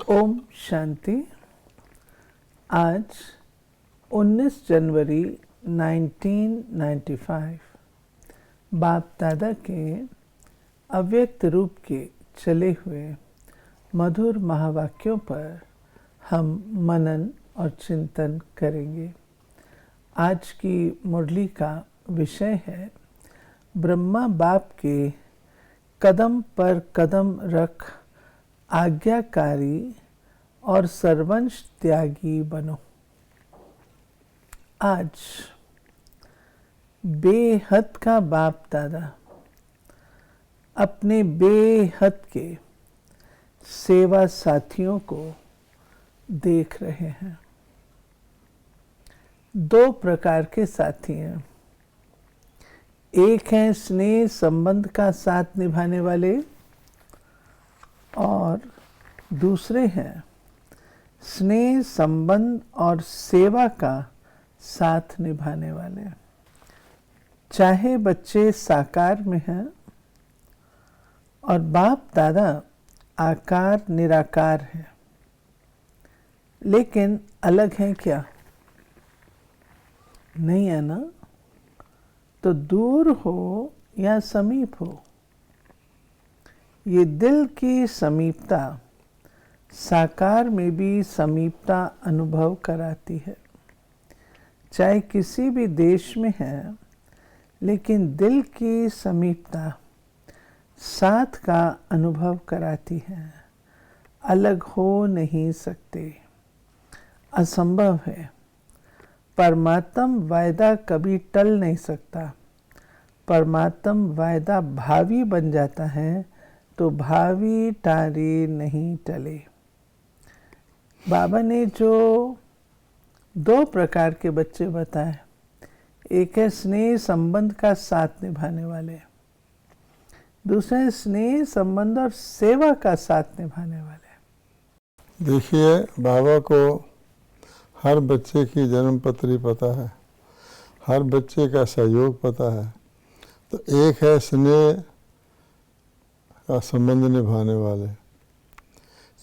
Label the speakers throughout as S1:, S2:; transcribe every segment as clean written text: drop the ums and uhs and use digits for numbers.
S1: ओम शांति। आज 19 जनवरी 1995 बाप दादा के अव्यक्त रूप के चले हुए मधुर महावाक्यों पर हम मनन और चिंतन करेंगे। आज की मुरली का विषय है ब्रह्मा बाप के कदम पर कदम रख आज्ञाकारी और सर्वंश त्यागी बनो। आज बेहद का बाप दादा अपने बेहद के सेवा साथियों को देख रहे हैं। दो प्रकार के साथी हैं। एक है स्नेह संबंध का साथ निभाने वाले और दूसरे हैं स्नेह संबंध और सेवा का साथ निभाने वाले। चाहे बच्चे साकार में हैं और बाप दादा आकार निराकार है, लेकिन अलग हैं क्या? नहीं है ना? तो दूर हो या समीप हो, ये दिल की समीपता साकार में भी समीपता अनुभव कराती है। चाहे किसी भी देश में है, लेकिन दिल की समीपता साथ का अनुभव कराती है। अलग हो नहीं सकते, असंभव है। परमात्म वायदा कभी टल नहीं सकता। परमात्म वायदा भावी बन जाता है तो भावी टारी नहीं टले। बाबा ने जो दो प्रकार के बच्चे बताए, एक है स्नेह संबंध का साथ निभाने वाले, दूसरे है स्नेह संबंध और सेवा का साथ निभाने वाले।
S2: देखिए, बाबा को हर बच्चे की जन्म पत्री पता है, हर बच्चे का सहयोग पता है। तो एक है स्नेह का संबंध निभाने वाले,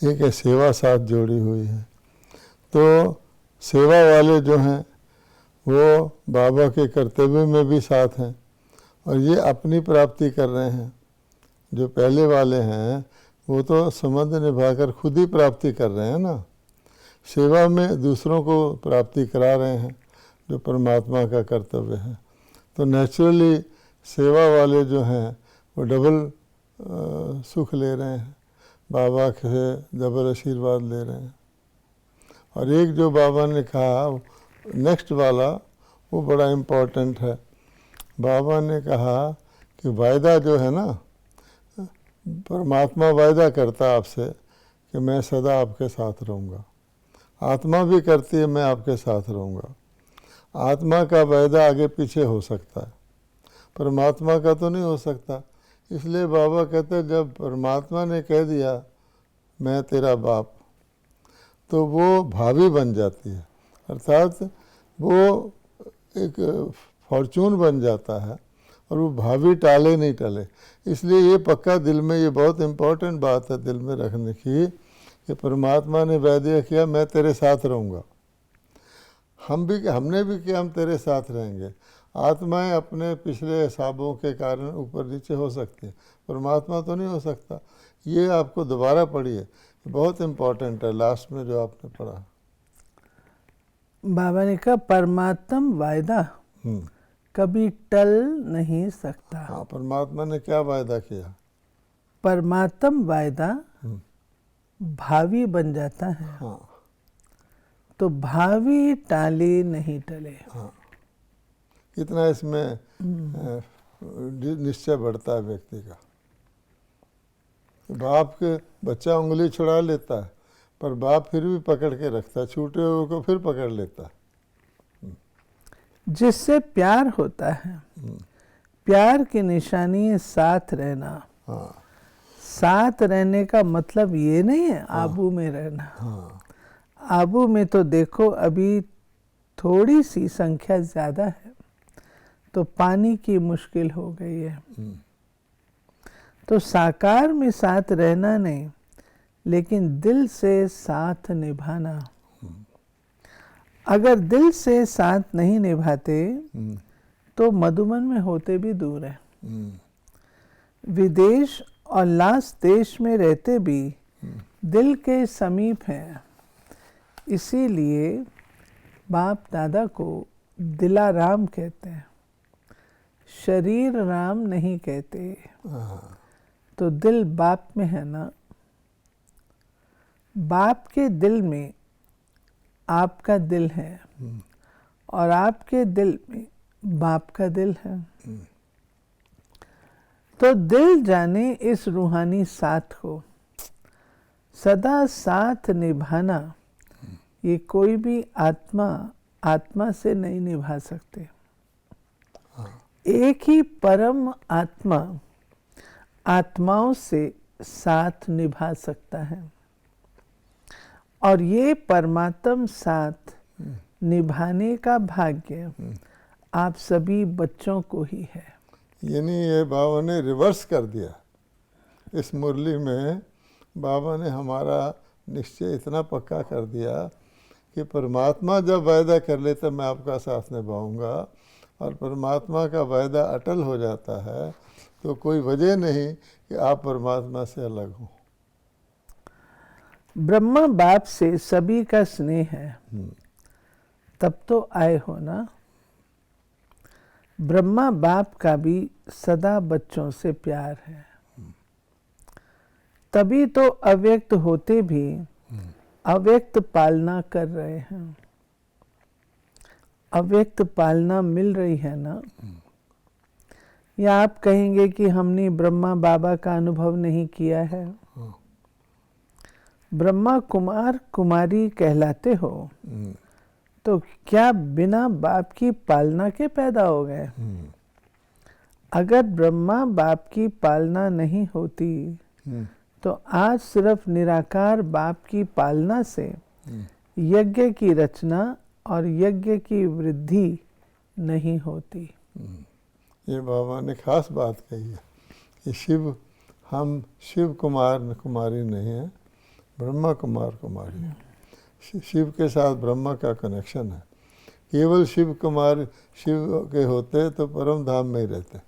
S2: एक है सेवा साथ जोड़ी हुई है। तो सेवा वाले जो हैं वो बाबा के कर्तव्य में भी साथ हैं और ये अपनी प्राप्ति कर रहे हैं। जो पहले वाले हैं वो तो संबंध निभाकर खुद ही प्राप्ति कर रहे हैं ना, सेवा में दूसरों को प्राप्ति करा रहे हैं, जो परमात्मा का कर्तव्य है। तो नेचुरली सेवा वाले जो हैं वो डबल सुख ले रहे हैं, बाबा से डबल आशीर्वाद ले रहे हैं। और एक जो बाबा ने कहा नेक्स्ट वाला, वो बड़ा इम्पोर्टेंट है। बाबा ने कहा कि वायदा जो है ना, परमात्मा वायदा करता आपसे कि मैं सदा आपके साथ रहूँगा। आत्मा भी करती है मैं आपके साथ रहूँगा। आत्मा का वायदा आगे पीछे हो सकता है, परमात्मा का तो नहीं हो सकता। इसलिए बाबा कहते हैं जब परमात्मा ने कह दिया मैं तेरा बाप, तो वो भावी बन जाती है, अर्थात वो एक फॉर्चून बन जाता है और वो भावी टाले नहीं टले। इसलिए ये पक्का दिल में, ये बहुत इम्पोर्टेंट बात है दिल में रखने की कि परमात्मा ने वायदा किया मैं तेरे साथ रहूँगा। हमने भी किया हम तेरे साथ रहेंगे। आत्माएं अपने पिछले हिसाबों के कारण ऊपर नीचे हो सकती है, परमात्मा तो नहीं हो सकता। ये आपको दोबारा पढ़िए, बहुत इम्पोर्टेंट है लास्ट में जो आपने पढ़ा।
S1: बाबा ने कहा परमात्म वायदा कभी टल नहीं सकता।
S2: हाँ, परमात्मा ने क्या वायदा किया?
S1: परमात्म वायदा भावी बन जाता है।
S2: हाँ,
S1: तो भावी टाले नहीं टले।
S2: हाँ, कितना इसमें निश्चय बढ़ता है व्यक्ति का। बाप के बच्चा उंगली छुड़ा लेता है, पर बाप फिर भी पकड़ के रखता है, छूटे हुए को फिर पकड़ लेता है।
S1: जिससे प्यार होता है, प्यार की निशानी है साथ रहना।
S2: हाँ,
S1: साथ रहने का मतलब ये नहीं है आबू में रहना।
S2: हाँ,
S1: आबू में तो देखो अभी थोड़ी सी संख्या ज़्यादा है तो पानी की मुश्किल हो गई है। तो साकार में साथ रहना नहीं, लेकिन दिल से साथ निभाना। अगर दिल से साथ नहीं निभाते तो मधुबन में होते भी दूर है, विदेश और लास देश में रहते भी दिल के समीप हैं। इसीलिए बाप दादा को दिलाराम कहते हैं, शरीर राम नहीं कहते। तो दिल बाप में है ना, बाप के दिल में आपका दिल है और आपके दिल में बाप का दिल है। तो दिल जाने इस रूहानी साथ को सदा साथ निभाना, ये कोई भी आत्मा से नहीं निभा सकते। एक ही परम आत्मा आत्माओं से साथ निभा सकता है और ये परमात्म साथ निभाने का भाग्य आप सभी बच्चों को ही है।
S2: यानी ये बाबा ने रिवर्स कर दिया। इस मुरली में बाबा ने हमारा निश्चय इतना पक्का कर दिया कि परमात्मा जब वायदा कर लेता मैं आपका साथ निभाऊंगा, और परमात्मा का वायदा अटल हो जाता है तो कोई वजह नहीं कि आप परमात्मा से अलग हो।
S1: ब्रह्मा बाप से सभी का स्नेह है, तब तो आए हो ना। ब्रह्मा बाप का भी सदा बच्चों से प्यार है, तभी तो अव्यक्त होते भी अव्यक्त पालना कर रहे हैं। अव्यक्त पालना मिल रही है ना। या आप कहेंगे कि हमने ब्रह्मा बाबा का अनुभव नहीं किया है। ब्रह्मा कुमार कुमारी कहलाते हो तो क्या बिना बाप की पालना के पैदा हो गए? अगर ब्रह्मा बाप की पालना नहीं होती तो आज सिर्फ निराकार बाप की पालना से यज्ञ की रचना और यज्ञ की वृद्धि नहीं होती।
S2: ये बाबा ने खास बात कही है कि हम शिव कुमार कुमारी नहीं है, ब्रह्मा कुमार कुमारी है। शिव के साथ ब्रह्मा का कनेक्शन है। केवल शिव कुमार शिव के होते तो परम धाम में ही रहते,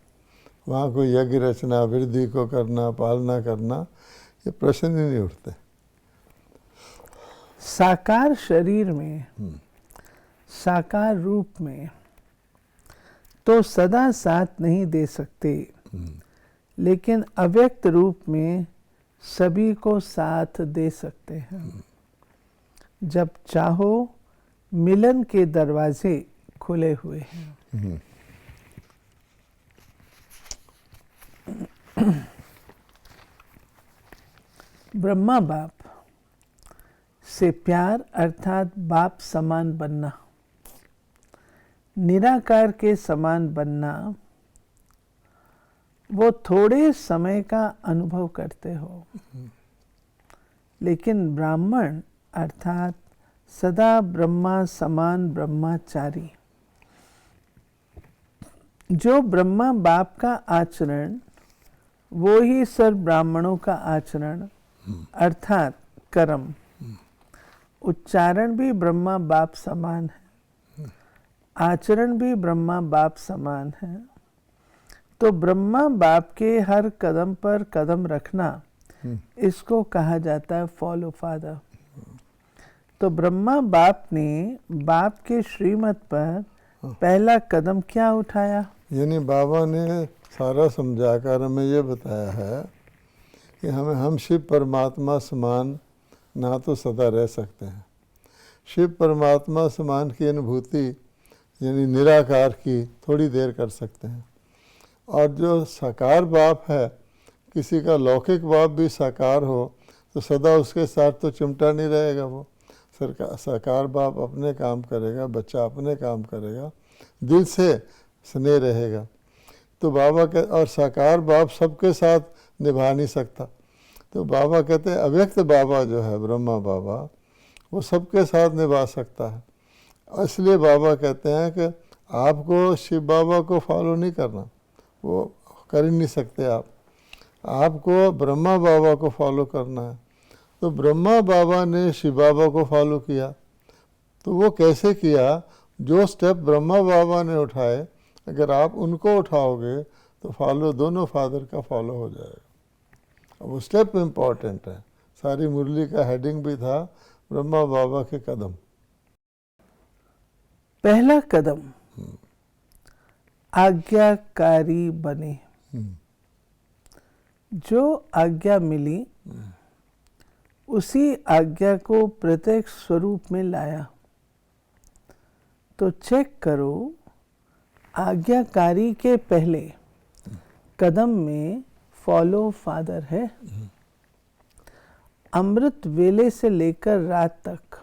S2: वहाँ कोई यज्ञ रचना, वृद्धि को करना, पालना करना, ये प्रश्न ही नहीं उठते।
S1: साकार शरीर में, साकार रूप में तो सदा साथ नहीं दे सकते, लेकिन अव्यक्त रूप में सभी को साथ दे सकते हैं। जब चाहो मिलन के दरवाजे खुले हुए हैं। ब्रह्मा बाप से प्यार अर्थात बाप समान बनना, निराकार के समान बनना, वो थोड़े समय का अनुभव करते हो। लेकिन ब्राह्मण अर्थात सदा ब्रह्मा समान ब्रह्मचारी, जो ब्रह्मा बाप का आचरण वो ही सर्व ब्राह्मणों का आचरण अर्थात कर्म, उच्चारण भी ब्रह्मा बाप समान है, आचरण भी ब्रह्मा बाप समान है। तो ब्रह्मा बाप के हर कदम पर कदम रखना, इसको कहा जाता है फॉलो फादर। तो ब्रह्मा बाप ने बाप के श्रीमत पर पहला कदम क्या उठाया?
S2: यानी बाबा ने सारा समझाकर हमें ये बताया है कि हम शिव परमात्मा समान ना तो सदा रह सकते हैं। शिव परमात्मा समान की अनुभूति यानी निराकार की थोड़ी देर कर सकते हैं, और जो साकार बाप है, किसी का लौकिक बाप भी साकार हो तो सदा उसके साथ तो चिमटा नहीं रहेगा। वो साकार बाप अपने काम करेगा, बच्चा अपने काम करेगा, दिल से स्नेह रहेगा। तो बाबा के और साकार बाप सबके साथ निभा नहीं सकता, तो बाबा कहते हैं अव्यक्त बाबा जो है ब्रह्मा बाबा, वो सबके साथ निभा सकता है। इसलिए बाबा कहते हैं कि आपको शिव बाबा को फॉलो नहीं करना, वो कर ही नहीं सकते आपको ब्रह्मा बाबा को फॉलो करना है। तो ब्रह्मा बाबा ने शिव बाबा को फॉलो किया। तो वो कैसे किया? जो स्टेप ब्रह्मा बाबा ने उठाए, अगर आप उनको उठाओगे तो फॉलो दोनों फादर का फॉलो हो जाएगा। वो स्टेप इम्पॉर्टेंट है। सारी मुरली का हेडिंग भी था ब्रह्मा बाबा के कदम।
S1: पहला कदम, आज्ञाकारी बने। जो आज्ञा मिली उसी आज्ञा को प्रत्यक्ष स्वरूप में लाया। तो चेक करो, आज्ञाकारी के पहले कदम में फॉलो फादर है। अमृत वेले से लेकर रात तक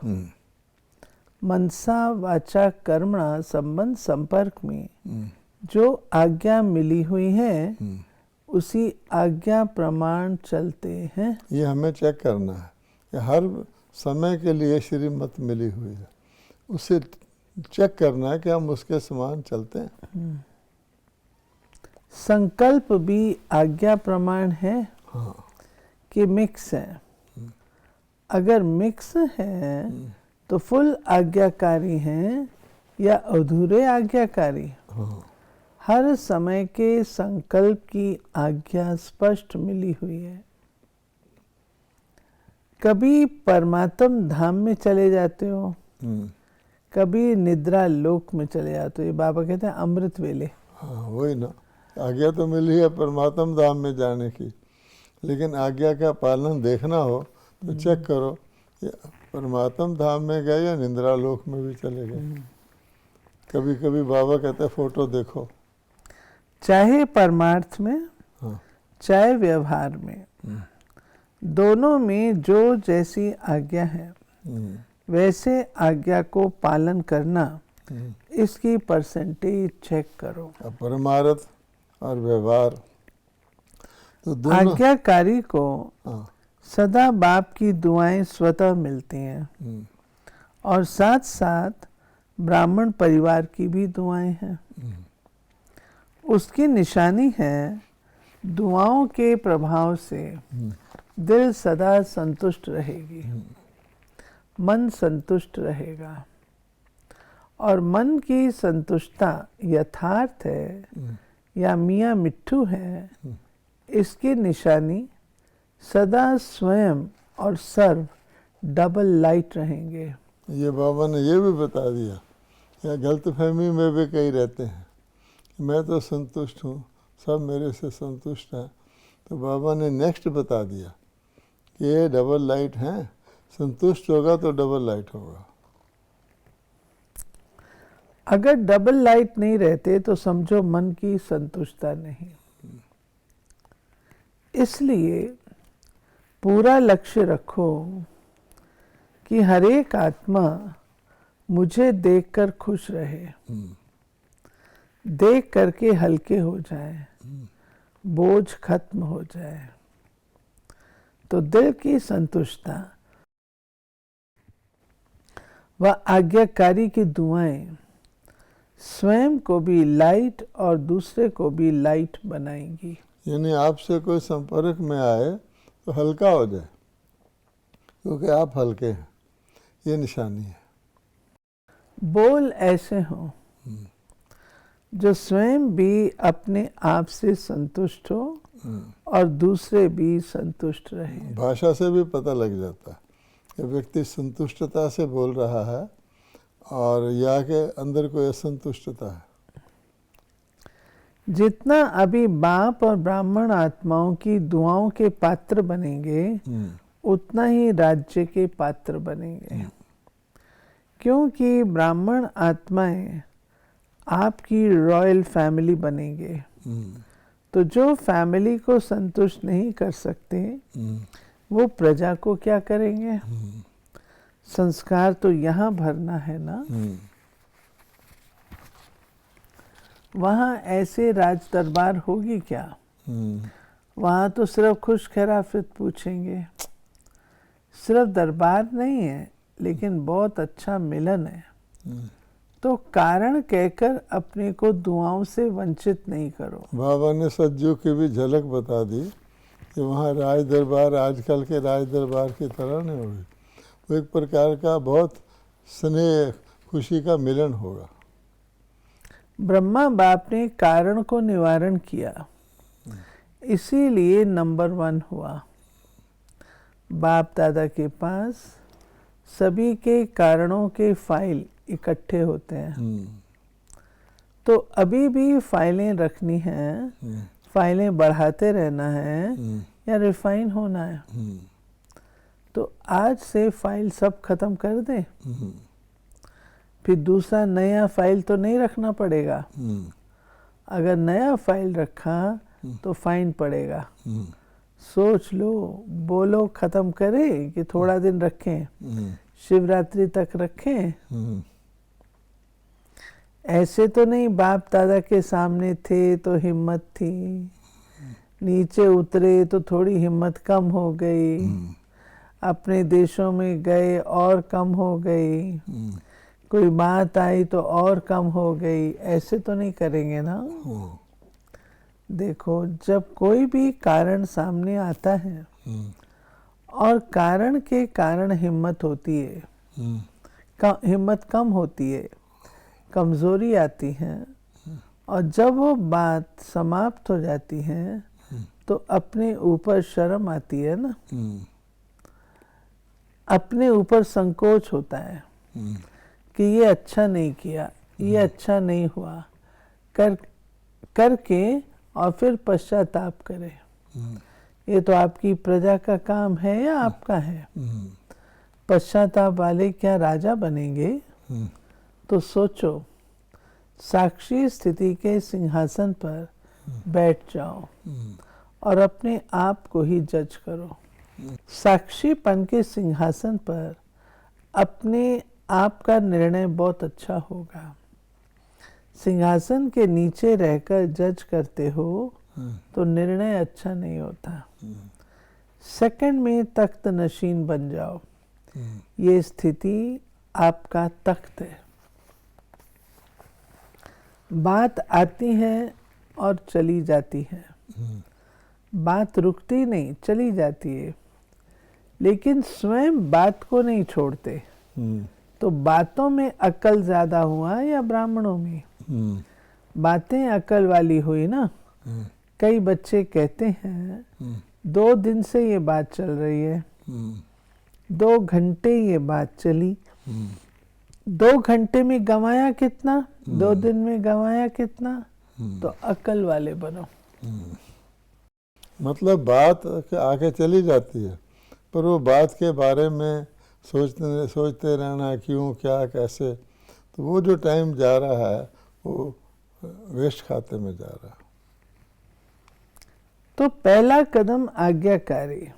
S1: मनसा वाचा कर्मणा संबंध संपर्क में जो आज्ञा मिली हुई है उसी आज्ञा प्रमाण चलते हैं।
S2: ये हमें चेक करना है कि हर समय के लिए श्रीमत मिली हुई है, उसे चेक करना है कि हम उसके समान चलते हैं।
S1: संकल्प भी आज्ञा प्रमाण है।
S2: हाँ।
S1: कि मिक्स है। अगर मिक्स है तो फुल आज्ञाकारी हैं या अधूरे आज्ञाकारी।
S2: हाँ।
S1: हर समय के संकल्प की आज्ञा स्पष्ट मिली हुई है। कभी परमात्म धाम में चले जाते हो, कभी निद्रा लोक में चले जाते हो। ये बाबा कहते हैं अमृत वेले।
S2: हाँ, वही ना, आज्ञा तो मिली है परमात्म धाम में जाने की, लेकिन आज्ञा का पालन देखना हो तो चेक करो परमात्म धाम में गए या निद्रा लोक में भी चले गए। कभी कभी बाबा कहते हैं फोटो देखो।
S1: चाहे परमार्थ में,
S2: हाँ।
S1: चाहे व्यवहार में, दोनों में जो जैसी आज्ञा है वैसे आज्ञा को पालन करना, इसकी परसेंटेज चेक करो।
S2: अब परमार्थ और व्यवहार तो दोनों।
S1: आज्ञाकारी को
S2: हाँ।
S1: सदा बाप की दुआएं स्वतः मिलती हैं और साथ साथ ब्राह्मण परिवार की भी दुआएं हैं। उसकी निशानी है दुआओं के प्रभाव से दिल सदा संतुष्ट रहेगी, मन संतुष्ट रहेगा। और मन की संतुष्टता यथार्थ है या मियाँ मिट्ठू है, इसकी निशानी सदा स्वयं और सर्व डबल लाइट रहेंगे।
S2: ये बाबा ने ये भी बता दिया, या गलतफहमी में भी कई रहते हैं मैं तो संतुष्ट हूँ, सब मेरे से संतुष्ट हैं। तो बाबा ने नेक्स्ट बता दिया कि ये डबल लाइट हैं, संतुष्ट होगा तो डबल लाइट होगा।
S1: अगर डबल लाइट नहीं रहते तो समझो मन की संतुष्टता नहीं। इसलिए पूरा लक्ष्य रखो कि हर एक आत्मा मुझे देखकर खुश रहे, देख करके हल्के हो जाए, बोझ खत्म हो जाए। तो दिल की संतुष्टता व आज्ञाकारी की दुआएं स्वयं को भी लाइट और दूसरे को भी लाइट बनाएंगी।
S2: यानी आपसे कोई संपर्क में आए तो हल्का हो जाए, क्योंकि आप हल्के हैं, ये निशानी है।
S1: बोल ऐसे हो जो स्वयं भी अपने आप से संतुष्ट हो और दूसरे भी संतुष्ट रहे।
S2: भाषा से भी पता लग जाता है कि व्यक्ति संतुष्टता से बोल रहा है और या के अंदर कोई असंतुष्टता है।
S1: जितना अभी बाप और ब्राह्मण आत्माओं की दुआओं के पात्र बनेंगे उतना ही राज्य के पात्र बनेंगे, क्योंकि ब्राह्मण आत्माएं आपकी रॉयल फैमिली बनेंगे। तो जो फैमिली को संतुष्ट नहीं कर सकते वो प्रजा को क्या करेंगे? संस्कार तो यहाँ भरना है ना। वहाँ ऐसे राज दरबार होगी क्या? वहाँ तो सिर्फ खुश खैराफित पूछेंगे। सिर्फ दरबार नहीं है लेकिन बहुत अच्छा मिलन है। तो कारण कहकर अपने को दुआओं से वंचित नहीं करो।
S2: बाबा ने सज्जू की भी झलक बता दी कि वहाँ राज दरबार आजकल के राज दरबार की तरह नहीं होगी, वो एक प्रकार का बहुत स्नेह खुशी का मिलन होगा।
S1: ब्रह्मा बाप ने कारण को निवारण किया, इसीलिए नंबर 1 हुआ। बाप दादा के पास सभी के कारणों के फाइल इकट्ठे होते हैं। तो अभी भी फाइलें रखनी हैं, फाइलें बढ़ाते रहना है या रिफाइन होना है। तो आज से फाइल सब खत्म कर दें, फिर दूसरा नया फाइल तो नहीं रखना पड़ेगा। अगर नया फाइल रखा तो फाइन पड़ेगा। सोच लो, बोलो खत्म करें कि थोड़ा दिन रखें, शिवरात्रि तक रखें। ऐसे तो नहीं बाप दादा के सामने थे तो हिम्मत थी, नीचे उतरे तो थोड़ी हिम्मत कम हो गई, अपने देशों में गए और कम हो गई, कोई बात आई तो और कम हो गई। ऐसे तो नहीं करेंगे ना। देखो, जब कोई भी कारण सामने आता है और कारण के कारण हिम्मत होती है, हिम्मत कम होती है, कमजोरी आती है, और जब वो बात समाप्त हो जाती है तो अपने ऊपर शर्म आती है ना, अपने ऊपर संकोच होता है कि ये अच्छा नहीं किया, ये अच्छा नहीं हुआ, करके और फिर पश्चाताप करे। ये तो आपकी प्रजा का काम है या आपका है? पश्चाताप वाले क्या राजा बनेंगे? तो सोचो, साक्षी स्थिति के सिंहासन पर बैठ जाओ और अपने आप को ही जज करो। साक्षीपन के सिंहासन पर अपने आप का निर्णय बहुत अच्छा होगा। सिंहासन के नीचे रहकर जज करते हो तो निर्णय अच्छा नहीं होता। सेकंड में तख्त नशीन बन जाओ। ये स्थिति आपका तख्त है। बात आती है और चली जाती है, बात रुकती नहीं, चली जाती है, लेकिन स्वयं बात को नहीं छोड़ते। तो बातों में अक्ल ज्यादा हुआ या ब्राह्मणों में? बातें अक्ल वाली हुई ना। कई बच्चे कहते हैं 2 दिन से ये बात चल रही है, 2 घंटे ये बात चली, 2 घंटे में गंवाया कितना, 2 दिन में गंवाया कितना? तो अक्ल वाले बनो।
S2: मतलब बात आके चली जाती है, पर वो बात के बारे में सोचते रहना, क्यों, क्या, कैसे, तो वो जो टाइम जा रहा है वो वेस्ट खाते में जा रहा है।
S1: तो पहला कदम आज्ञाकारी,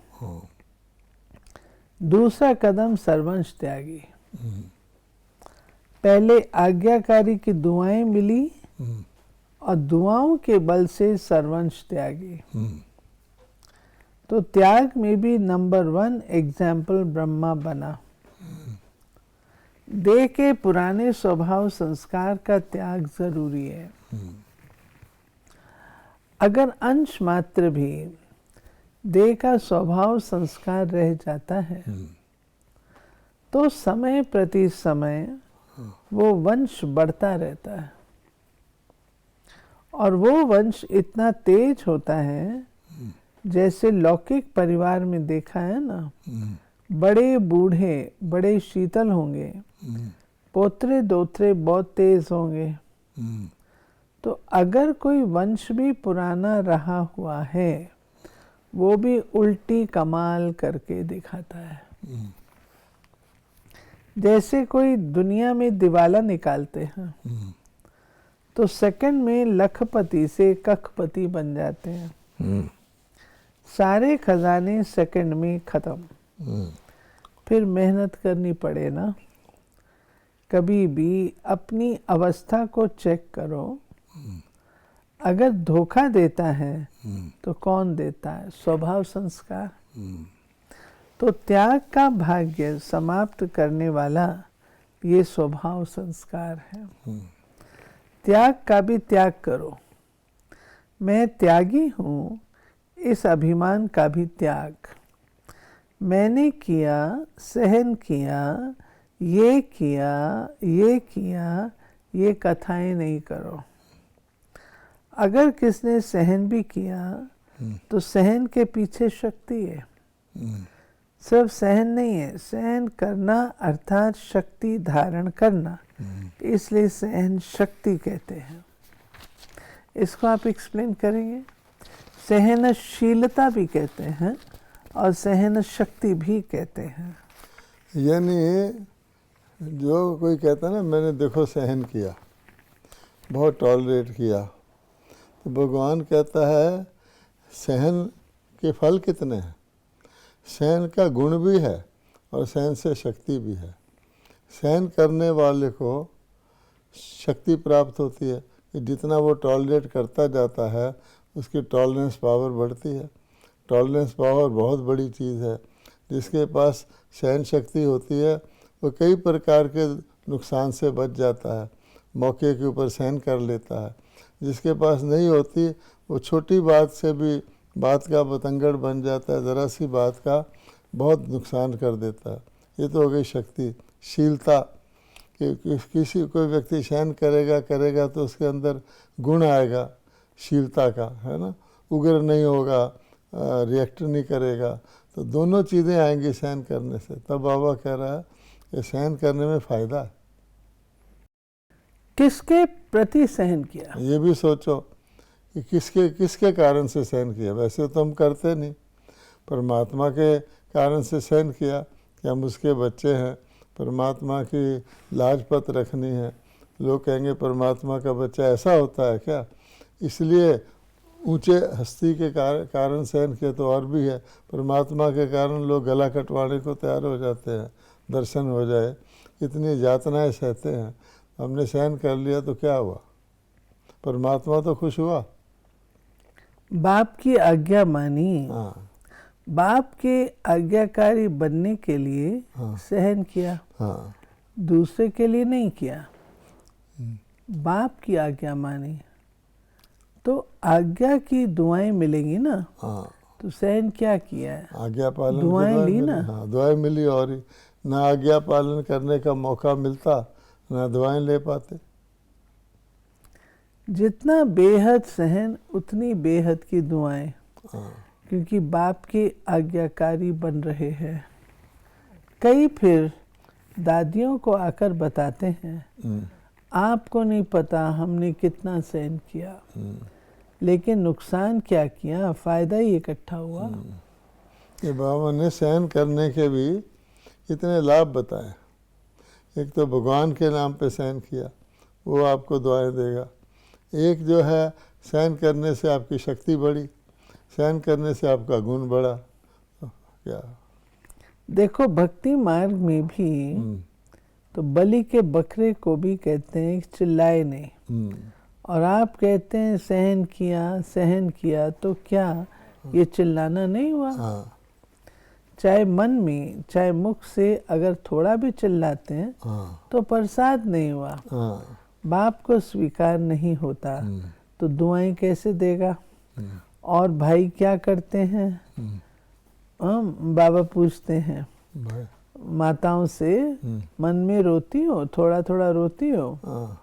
S1: दूसरा कदम सर्वंश त्यागी। पहले आज्ञाकारी की दुआएं मिली और दुआओं के बल से सर्वंश त्यागी। तो त्याग में भी नंबर 1 एग्जाम्पल ब्रह्मा बना। देह के पुराने स्वभाव संस्कार का त्याग जरूरी है। अगर अंश मात्र भी देह का स्वभाव संस्कार रह जाता है तो समय प्रति समय वो वंश बढ़ता रहता है, और वो वंश इतना तेज होता है, जैसे लौकिक परिवार में देखा है ना, बड़े बूढ़े बड़े शीतल होंगे, पोतरे दोतरे बहुत तेज होंगे। तो अगर कोई वंश भी पुराना रहा हुआ है, वो भी उल्टी कमाल करके दिखाता है। जैसे कोई दुनिया में दिवाला निकालते हैं तो सेकंड में लखपति से कखपति बन जाते हैं। सारे खजाने सेकंड में खत्म। फिर मेहनत करनी पड़े ना। कभी भी अपनी अवस्था को चेक करो। अगर धोखा देता है तो कौन देता है? स्वभाव संस्कार। तो त्याग का भाग्य समाप्त करने वाला ये स्वभाव संस्कार है। त्याग का भी त्याग करो। मैं त्यागी हूँ, इस अभिमान का भी त्याग। मैंने किया, सहन किया, ये किया, ये किया, ये कथाएं नहीं करो। अगर किसने सहन भी किया तो सहन के पीछे शक्ति है। सिर्फ सहन नहीं है, सहन करना अर्थात शक्ति धारण करना, इसलिए सहन शक्ति कहते हैं। इसको आप एक्सप्लेन करेंगे? सहनशीलता भी कहते हैं और सहन शक्ति भी कहते हैं।
S2: यानी जो कोई कहता है ना मैंने देखो सहन किया, बहुत टॉलरेट किया, तो भगवान कहता है सहन के फल कितने हैं। सहन का गुण भी है और सहन से शक्ति भी है। सहन करने वाले को शक्ति प्राप्त होती है कि जितना वो टॉलरेट करता जाता है उसकी टॉलरेंस पावर बढ़ती है। टॉलरेंस पावर बहुत बड़ी चीज़ है। जिसके पास सहन शक्ति होती है वो कई प्रकार के नुकसान से बच जाता है, मौके के ऊपर सहन कर लेता है। जिसके पास नहीं होती वो छोटी बात से भी बात का बतंगड़ बन जाता है, ज़रा सी बात का बहुत नुकसान कर देता है। ये तो हो गई शक्ति। शीलता कि किसी कोई व्यक्ति सहन करेगा तो उसके अंदर गुण आएगा शीलता का, है ना। उग्र नहीं होगा, रिएक्ट नहीं करेगा, तो दोनों चीज़ें आएंगी सहन करने से। तब बाबा कह रहा है कि सहन करने में फ़ायदा है।
S1: किसके प्रति सहन किया?
S2: ये भी सोचो कि किसके कारण से सहन किया। वैसे तो हम करते नहीं, परमात्मा के कारण से सहन किया कि हम उसके बच्चे हैं, परमात्मा की लाजपत रखनी है। लोग कहेंगे परमात्मा का बच्चा ऐसा होता है क्या, इसलिए ऊंचे हस्ती के कारण सहन किया। तो और भी है, परमात्मा के कारण लोग गला कटवाने को तैयार हो जाते हैं, दर्शन हो जाए, इतनी यातनाएं सहते हैं। हमने सहन कर लिया तो क्या हुआ, परमात्मा तो खुश हुआ।
S1: बाप की आज्ञा मानी।
S2: हाँ,
S1: बाप के आज्ञाकारी बनने के लिए सहन किया,
S2: हाँ,
S1: दूसरे के लिए नहीं किया। बाप की आज्ञा मानी तो आज्ञा की दुआएं मिलेंगी ना।
S2: हाँ,
S1: तो सहन क्या किया है?
S2: आज्ञा पालन की
S1: दुआएं ली
S2: मिली।
S1: ना।
S2: हाँ, दुआएं मिली। और ही ना आज्ञा पालन करने का मौका मिलता, ना दुआएं ले पाते।
S1: जितना बेहद सहन उतनी बेहद की दुआएं,
S2: हाँ,
S1: क्योंकि बाप के आज्ञाकारी बन रहे हैं। कई फिर दादियों को आकर बताते हैं आपको नहीं पता हमने कितना सहन किया, लेकिन नुकसान क्या किया, फायदा ही इकट्ठा हुआ।
S2: ये बाबा ने सहन करने के भी इतने लाभ बताए। एक तो भगवान के नाम पे सहन किया, वो आपको दुआएं देगा। एक जो है सहन करने से आपकी शक्ति बढ़ी, सहन करने से आपका गुण बढ़ा। तो क्या
S1: देखो भक्ति मार्ग में भी तो बलि के बकरे को भी कहते हैं चिल्लाए नहीं, और आप कहते हैं सहन किया, तो क्या ये चिल्लाना नहीं हुआ?
S2: हाँ,
S1: चाहे मन में चाहे मुख से अगर थोड़ा भी चिल्लाते हैं
S2: हाँ,
S1: तो प्रसाद नहीं हुआ।
S2: हाँ,
S1: बाप को स्वीकार नहीं होता तो दुआएं कैसे देगा? और भाई क्या करते हैं? बाबा पूछते हैं
S2: भाई,
S1: माताओं से, मन में रोती हो, थोड़ा थोड़ा रोती हो?
S2: हाँ,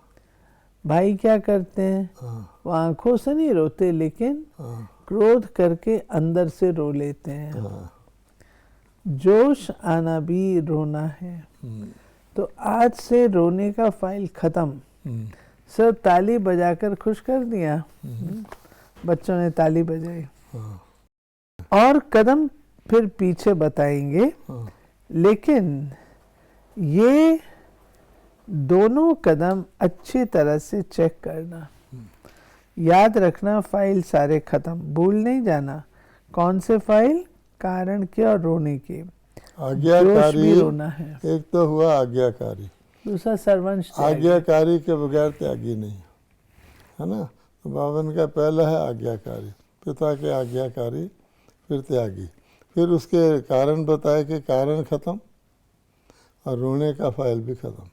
S1: भाई क्या करते हैं?
S2: हाँ,
S1: वो आंखों से नहीं रोते, लेकिन
S2: हाँ,
S1: क्रोध करके अंदर से रो लेते हैं।
S2: हाँ,
S1: जोश आना भी रोना है। तो आज से रोने का फाइल खत्म। सब ताली बजाकर खुश कर दिया। बच्चों ने ताली बजाई।
S2: हाँ,
S1: और कदम फिर पीछे बताएंगे,
S2: हाँ,
S1: लेकिन ये दोनों कदम अच्छी तरह से चेक करना, याद रखना। फाइल सारे खत्म, भूल नहीं जाना। कौन से फाइल? कारण के और रोने के।
S2: आज्ञाकारी
S1: भी रोना है।
S2: एक तो हुआ आज्ञाकारी,
S1: दूसरा सर्वंश त्यागी।
S2: आज्ञाकारी के बगैर त्यागी नहीं, है ना। तो बावन का पहला है आज्ञाकारी, पिता के आज्ञाकारी, फिर त्यागी, फिर उसके कारण बताए कि कारण खत्म और रोने का फाइल भी खत्म।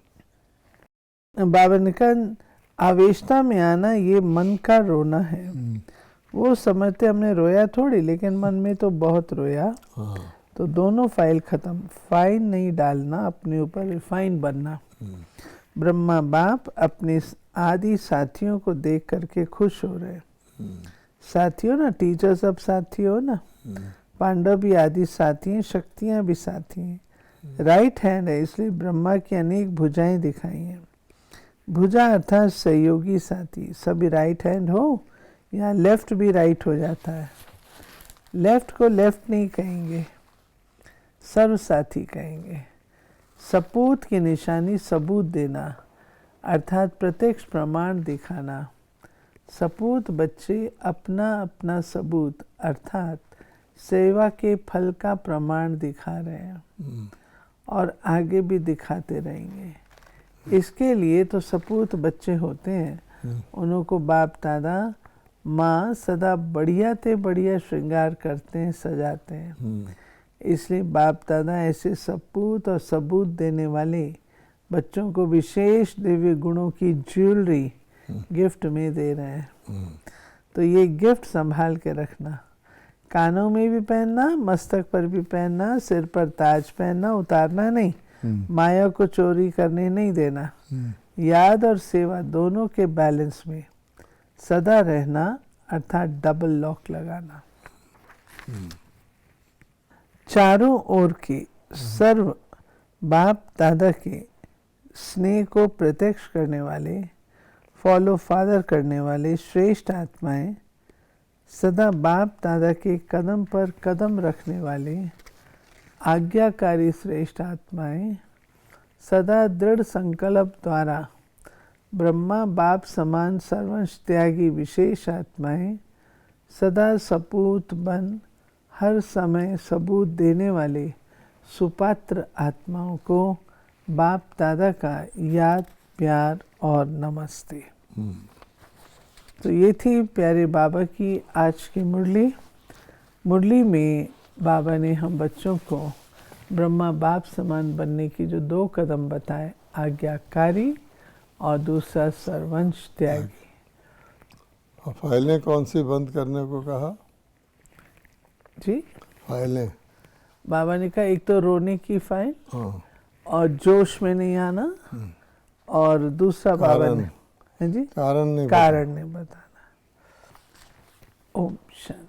S1: बाबा ने कहा आवेशता में आना ये मन का रोना है, वो समझते हमने रोया थोड़ी, लेकिन मन में तो बहुत रोया।
S2: हाँ।
S1: तो दोनों फाइल खत्म। फाइन नहीं डालना, अपने ऊपर रिफाइन बनना। ब्रह्मा बाप अपने आदि साथियों को देख करके खुश हो रहे। साथियों ना, टीचर सब साथी हो ना, पांडव भी आदि साथी हैं, शक्तियां भी साथी हैं। राइट हैंड है, इसलिए ब्रह्मा की अनेक भुजाएं दिखाई हैं। भुजा अर्थात सहयोगी साथी। सभी राइट हैंड हो, यहाँ लेफ्ट भी राइट हो जाता है। लेफ्ट को लेफ्ट नहीं कहेंगे, सर्व साथी कहेंगे। सपूत की निशानी सबूत देना, अर्थात प्रत्यक्ष प्रमाण दिखाना। सपूत बच्चे अपना अपना सबूत अर्थात सेवा के फल का प्रमाण दिखा रहे हैं और आगे भी दिखाते रहेंगे। इसके लिए तो सपूत बच्चे होते हैं, उनको बाप दादा माँ सदा बढ़िया ते बढ़िया श्रृंगार करते हैं, सजाते हैं। इसलिए बाप दादा ऐसे सपूत और सबूत देने वाले बच्चों को विशेष दिव्य गुणों की ज्वेलरी गिफ्ट में दे रहे हैं। तो ये गिफ्ट संभाल के रखना, कानों में भी पहनना, मस्तक पर भी पहनना, सिर पर ताज पहनना, उतारना नहीं, माया को चोरी करने नहीं देना। याद और सेवा दोनों के बैलेंस में सदा रहना, अर्थात डबल लॉक लगाना। चारों ओर के सर्व बाप दादा के स्नेह को प्रत्यक्ष करने वाले, फॉलो फादर करने वाले श्रेष्ठ आत्माएं, सदा बाप दादा के कदम पर कदम रखने वाले आज्ञाकारी श्रेष्ठ आत्माएं, सदा दृढ़ संकल्प द्वारा ब्रह्मा बाप समान सर्वंश त्यागी विशेष आत्माएं, सदा सपूत बन हर समय सबूत देने वाले सुपात्र आत्माओं को बाप दादा का याद, प्यार और नमस्ते। तो ये थी प्यारे बाबा की आज की मुरली। मुरली में बाबा ने हम बच्चों को ब्रह्मा बाप समान बनने की जो 2 कदम बताए, आज्ञाकारी और दूसरा सर्वंश त्यागी।
S2: और फाइलें कौन सी बंद करने को कहा?
S1: जी,
S2: फाइलें
S1: बाबा ने कहा एक तो रोने की फाइल,
S2: हाँ,
S1: और जोश में नहीं आना, और दूसरा बाबा ने, हाँ जी,
S2: कारण नहीं
S1: कारण नहीं बताना। ओम शांति।